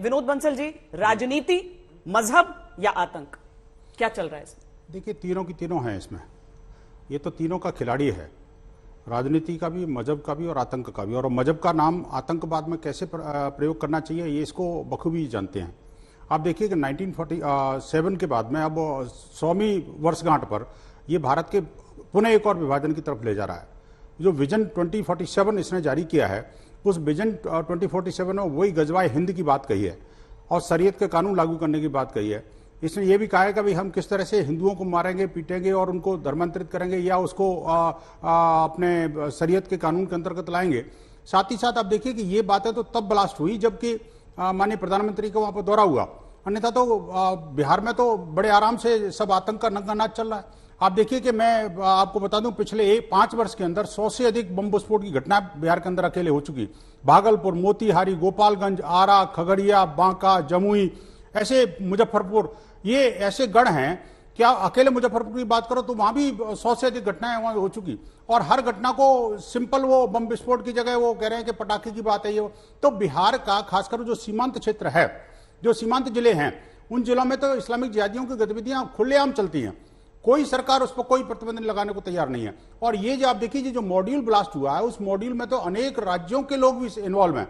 विनोद बंसल जी, राजनीति, मजहब या आतंक, क्या चल रहा है इसमें? देखिए, तीनों की तीनों हैं इसमें। ये तो तीनों का खिलाड़ी है, राजनीति का भी, मजहब का भी और आतंक का भी। और मजहब का नाम आतंकवाद में कैसे प्रयोग करना चाहिए, ये इसको बखूबी जानते हैं। आप देखिए कि 1947 के बाद में अब 100वीं वर्षगांठ पर ये भारत के पुनः एक और विभाजन की तरफ ले जा रहा है। जो विजन 2047 इसने जारी किया है, उस विजन 2047 में वही गजवाए हिंद की बात कही है और शरीयत के कानून लागू करने की बात कही है। इसने ये भी कहा है कि भाई हम किस तरह से हिंदुओं को मारेंगे, पीटेंगे और उनको धर्मांतरित करेंगे या उसको अपने शरीयत के कानून के अंतर्गत लाएंगे। साथ ही साथ आप देखिए कि ये बातें तो तब ब्लास्ट हुई जबकि माननीय प्रधानमंत्री का वहां पर दौरा हुआ, अन्यथा तो बिहार में तो बड़े आराम से सब आतंक का नंगा नाच चल रहा है। आप देखिए कि मैं आपको बता दूं, पिछले 5 वर्ष के अंदर 100 से अधिक बम विस्फोट की घटना बिहार के अंदर अकेले हो चुकी। भागलपुर, मोतिहारी, गोपालगंज, आरा, खगड़िया, बांका, जमुई, ऐसे मुजफ्फरपुर, ये ऐसे गढ़ हैं। क्या अकेले मुजफ्फरपुर की बात करो तो वहां भी 100 से अधिक घटनाएं वहां हो चुकी, और हर घटना को सिंपल वो बम विस्फोट की जगह वो कह रहे हैं कि पटाखे की बात है ये। तो बिहार का खासकर जो सीमांत क्षेत्र है, जो सीमांत जिले हैं, उन जिलों में तो इस्लामिक जिहादियों की गतिविधियां खुलेआम चलती हैं। कोई सरकार उस पर कोई प्रतिबंध लगाने को तैयार नहीं है। और ये जो आप देखिए, जो मॉड्यूल ब्लास्ट हुआ है, उस मॉड्यूल में तो अनेक राज्यों के लोग भी इन्वॉल्व हैं,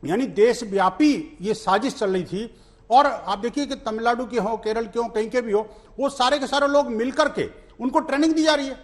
यानी देशव्यापी ये साजिश चल रही थी। और आप देखिए कि तमिलनाडु के हो, केरल के हो, कहीं के भी हो, वो सारे के सारे लोग मिलकर के उनको ट्रेनिंग दी जा रही है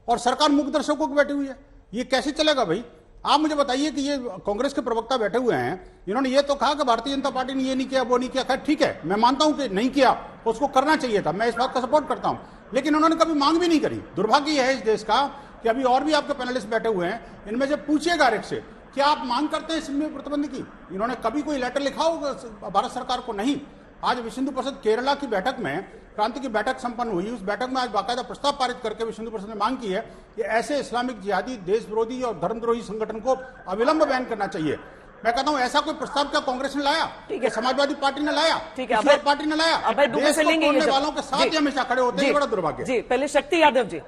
और सरकार मूक दर्शकों को बैठी हुई है। ये कैसे चलेगा भाई? आप मुझे बताइए कि ये कांग्रेस के प्रवक्ता बैठे हुए हैं, इन्होंने ये तो कहा कि भारतीय जनता पार्टी ने ये नहीं किया, वो नहीं किया। खैर ठीक है, मैं मानता हूं कि नहीं किया, उसको करना चाहिए था, मैं इस बात का सपोर्ट करता हूं, लेकिन उन्होंने कभी मांग भी नहीं करी। दुर्भाग्य यह है इस देश का कि अभी और भी आपके पैनलिस्ट बैठे हुए हैं, इनमें से पूछिएगा डायरेक्ट से, क्या आप मांग करते हैं सिम प्रतिबंध की? इन्होंने कभी कोई लेटर लिखा होगा भारत सरकार को? नहीं। आज विश्व हिंदू परिषद केरला की बैठक में, क्रांति की बैठक संपन्न हुई, उस बैठक में आज बाकायदा प्रस्ताव पारित करके विश्व हिंदू परिषद ने मांग की है कि ऐसे इस्लामिक जिहादी, देश विरोधी और धर्मद्रोही संगठन को अविलंब बैन करना चाहिए। मैं कहता हूं ऐसा कोई प्रस्ताव क्या कांग्रेस ने लाया? ठीक है, समाजवादी पार्टी ने लाया, किसी और पार्टी ने लाया? देश को तोड़ने वालों के साथ हमेशा खड़े होते हैं, बड़ा दुर्भाग्य। जी, पहले शक्ति यादव जी,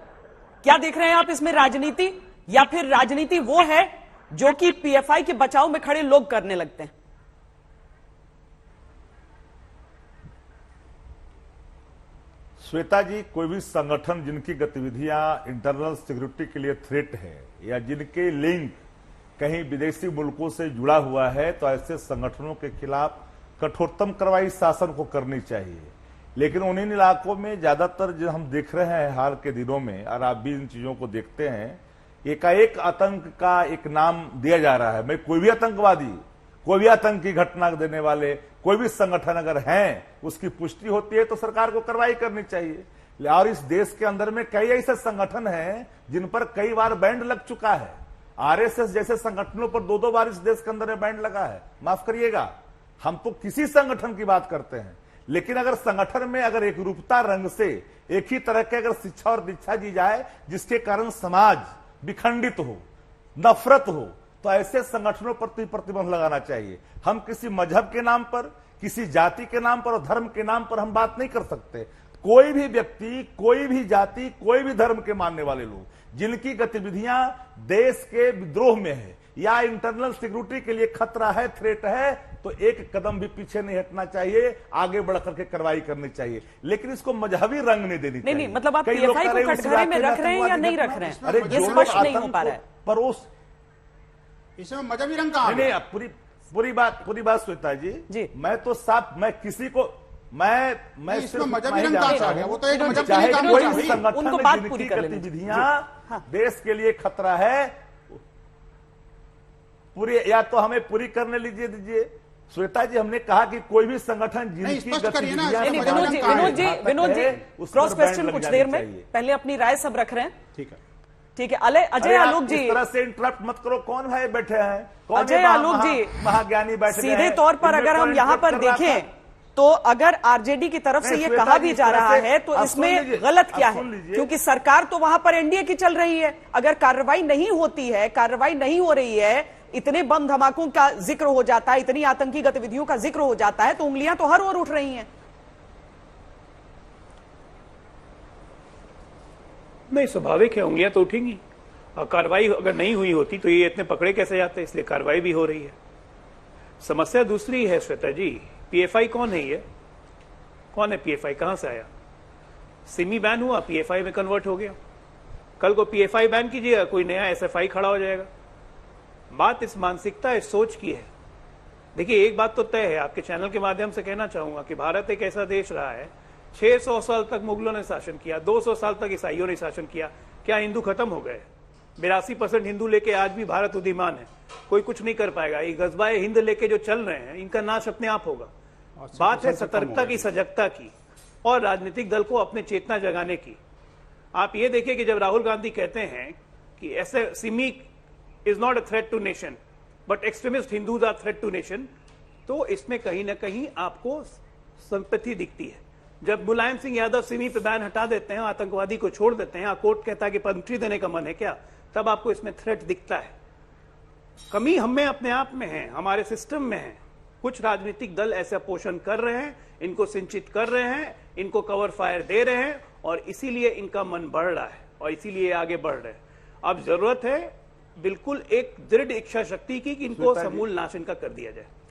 क्या देख रहे हैं आप इसमें? राजनीति या फिर राजनीति वो है जो कि पीएफआई के बचाव में खड़े लोग करने लगते हैं? श्वेता जी, कोई भी संगठन जिनकी गतिविधियां इंटरनल सिक्योरिटी के लिए थ्रेट है या जिनके लिंक कहीं विदेशी मुल्कों से जुड़ा हुआ है, तो ऐसे संगठनों के खिलाफ कठोरतम कार्रवाई शासन को करनी चाहिए। लेकिन उन्हीं इलाकों में ज्यादातर जो हम देख रहे हैं हाल के दिनों में, और आप भी इन चीजों को देखते हैं, एकाएक आतंक का एक नाम दिया जा रहा है। मैं कोई भी आतंकवादी, कोई भी आतंकी घटना देने वाले कोई भी संगठन अगर हैं, उसकी पुष्टि होती है तो सरकार को कार्रवाई करनी चाहिए। और इस देश के अंदर में कई ऐसे संगठन हैं जिन पर कई बार बैंड लग चुका है। आरएसएस जैसे संगठनों पर 2-2 बार इस देश के अंदर में बैंड लगा है। माफ करिएगा, हम तो किसी संगठन की बात करते हैं, लेकिन अगर संगठन में अगर एक रूपता रंग से एक ही तरह के अगर शिक्षा और दीक्षा दी जाए जिसके कारण समाज विखंडित हो, नफरत हो, तो ऐसे संगठनों पर प्रतिबंध लगाना चाहिए। हम किसी मजहब के नाम पर, किसी जाति के नाम पर और धर्म के नाम पर हम बात नहीं कर सकते। कोई भी व्यक्ति, कोई भी जाति, कोई भी धर्म के मानने वाले लोग जिनकी गतिविधियां देश के विद्रोह में है या इंटरनल सिक्योरिटी के लिए खतरा है, थ्रेट है, तो एक कदम भी पीछे नहीं हटना चाहिए, आगे बढ़ करके कार्रवाई करनी चाहिए। लेकिन इसको मजहबी रंग नहीं देनी चाहिए। नहीं, मतलब आप पीएफआई को कटघरे में रख रहे हैं या नहीं रख रहे हैं? अरे ये स्पष्ट नहीं हो पा रहा है। पर उस इसमें मजहबी रंग कहां? नहीं, पूरी बात श्वेता जी, मैं तो साफ, मैं किसी को मैं इसमें मजहबी रंग कहां से आ गया? वो तो एक मजहब चाहे का कोई कोई संगठन उनको में बात जिनकी पूरी कर लेनी गतिविधियां देश के लिए खतरा है, पूरी या तो हमें पूरी करने दीजिए। श्वेता जी, हमने कहा कि कोई भी संगठन जिनकी विनोद जी क्रॉस क्वेश्चन कुछ देर में, पहले अपनी राय सब रख रहे हैं। ठीक है, अजय आलोक जी, इस तरह से इंटरप्ट मत करो। कौन भाई बैठे हैं? अजय आलोक जी, महाज्ञानी बैठे हैं। सीधे तौर पर अगर हम यहाँ पर देखें तो अगर आरजेडी की तरफ से ये कहा भी जा रहा है तो इसमें गलत क्या है? क्योंकि सरकार तो वहां पर एनडीए की चल रही है। अगर कार्रवाई नहीं होती है, कार्रवाई नहीं हो रही है, इतने बम धमाकों का जिक्र हो जाता है, इतनी आतंकी गतिविधियों का जिक्र हो जाता है, तो उंगलियां तो हर ओर उठ रही हैं। नहीं, स्वाभाविक है, उंगलियां तो उठेंगी। कार्रवाई अगर नहीं हुई होती तो ये इतने पकड़े कैसे जाते? इसलिए कार्रवाई भी हो रही है। समस्या दूसरी है श्वेता जी। पीएफआई कौन है ये? कौन है पीएफआई? कहां से आया? सिमी बैन हुआ, पीएफआई में कन्वर्ट हो गया। कल को पीएफआई बैन कीजिएगा, कोई नया एसएफआई खड़ा हो जाएगा। बात इस मानसिकता, इस सोच की है। देखिए, एक बात तो तय है, आपके चैनल के माध्यम से कहना चाहूंगा कि भारत एक ऐसा देश रहा है, 600 साल तक मुगलों ने शासन किया, 200 साल तक ईसाइयों ने शासन किया। क्या हिंदू खत्म हो गए? 82% हिंदू लेके आज भी भारत उदीयमान है, कोई कुछ नहीं कर पाएगा। ये गजबाए हिंद लेके जो चल रहे हैं, इनका नाश अपने आप होगा। बात है सतर्कता की, सजगता की, और राजनीतिक दल को अपने चेतना जगाने की। आप ये देखिए कि जब राहुल गांधी कहते हैं कि ऐसे SIMI is not a threat to nation but extremist Hindus are threat to nation, तो इसमें कहीं ना कहीं आपको संपत्ति दिखती है। जब मुलायम सिंह यादव सिमी पे बैन हटा देते हैं, आतंकवादी को छोड़ देते हैं, कोर्ट कहता है कि एंट्री देने का मन है क्या, तब आपको इसमें थ्रेट दिखता है। कमी हमें अपने आप में है, हमारे सिस्टम में है। कुछ राजनीतिक दल ऐसा पोषण कर रहे हैं, इनको सिंचित कर रहे हैं, इनको कवर फायर दे रहे हैं, और इसीलिए इनका मन बढ़ रहा है और इसीलिए आगे बढ़ रहे हैं। अब जरूरत है बिल्कुल एक दृढ़ इच्छा शक्ति की कि इनको समूल नाश इनका कर दिया जाए।